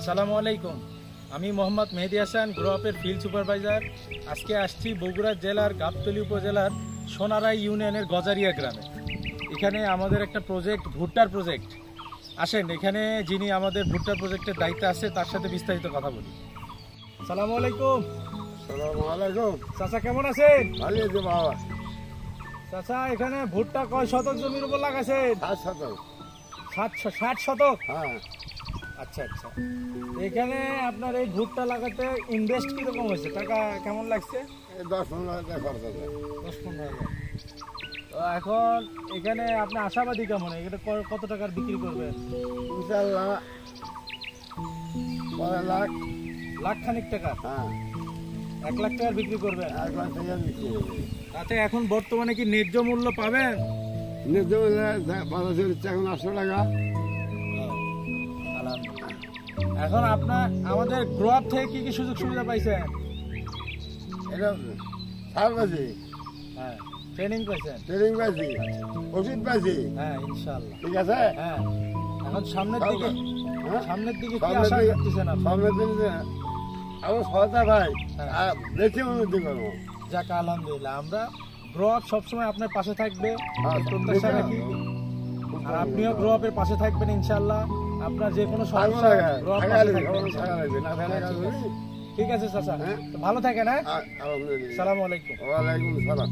আসসালামু আলাইকুম। আমি মোহাম্মদ মেহেদি হাসান, গ্রো আপের ফিল্ড সুপারভাইজার। আজকে আসছি বগুড়া জেলার গাবতলী উপজেলার সোনারাই ইউনিয়নের গজারিয়া গ্রামে। এখানে আমাদের একটা প্রজেক্ট, ভুট্টার প্রজেক্ট। আসেন, এখানে যিনি আমাদের ভুট্টার প্রজেক্টের দায়িত্বে আছে তার সাথে বিস্তারিত কথা বলি। আসসালামু আলাইকুম। আসসালামু আলাইকুম। চাচা কেমন আছেন? ভালো আছে বাবা। চাচা, এখানে ভুট্টা কয় শতক জমির উপর লাগাছেন? 7 শতক। 60 শতক। হ্যাঁ, আচ্ছা আচ্ছা। এখানে আপনার এই ভুট্টা লাগাতে ইনভেস্ট কিরকম হয়েছে? টাকা কেমন লাগছে? এই 10-15 হাজার খরচ আছে। 10-15 হাজার। তো এখন এখানে আপনি আশাবাদী কেমন? এটা কত টাকার বিক্রি করবেন? ইনশাআল্লাহ 1 লাখ। লাখ খানিক টাকা? হ্যাঁ, 1 লাখ টাকার বিক্রি করবেন? 1 লাখ টাকা বিক্রি হবে। তাতে এখন বর্তমানে কি ন্যায্য মূল্য পাবেন? নির্জমিলে বাজার চলছে এখন 800 টাকা। আলহামদুলিল্লাহ। এখন আপনার আমাদের গ্রো আপ থেকে কি কি সুযোগ সুবিধা পাইছেন? এটা সার পাইছি, হ্যাঁ, ট্রেনিং পাইছেন? ট্রেনিং পাইছি, ওষুধ পাইছি। হ্যাঁ, ইনশাআল্লাহ। ঠিক আছে। হ্যাঁ, এখন সামনের দিকে হ্যাঁ? সামনের দিকে কি সামনের আশা দিকে- করতেছেন আপনি? সামনের দিকে আমার সহায়তা ভাই, হ্যাঁ। আর বেশি উন্নতি করবো। যাক, আলহামদুলিল্লাহ। আমরা গ্রো আপ সবসময় আপনার পাশে থাকবে, হ্যাঁ, এই প্রত্যাশা রাখি। আর আপনিও গ্রো আপের পাশে থাকবেন ইনশাআল্লাহ। আপনার যে কোনো সমস্যা গ্রো আপ পাশে থাকবে ইনশাআল্লাহ। ঠিক আছে চাচা, হ্যাঁ। তো ভালো থাকেন। হ্যাঁ, আলহামদুলিল্লাহ। আসসালামু আলাইকুম। ওয়ালাইকুম সালাম।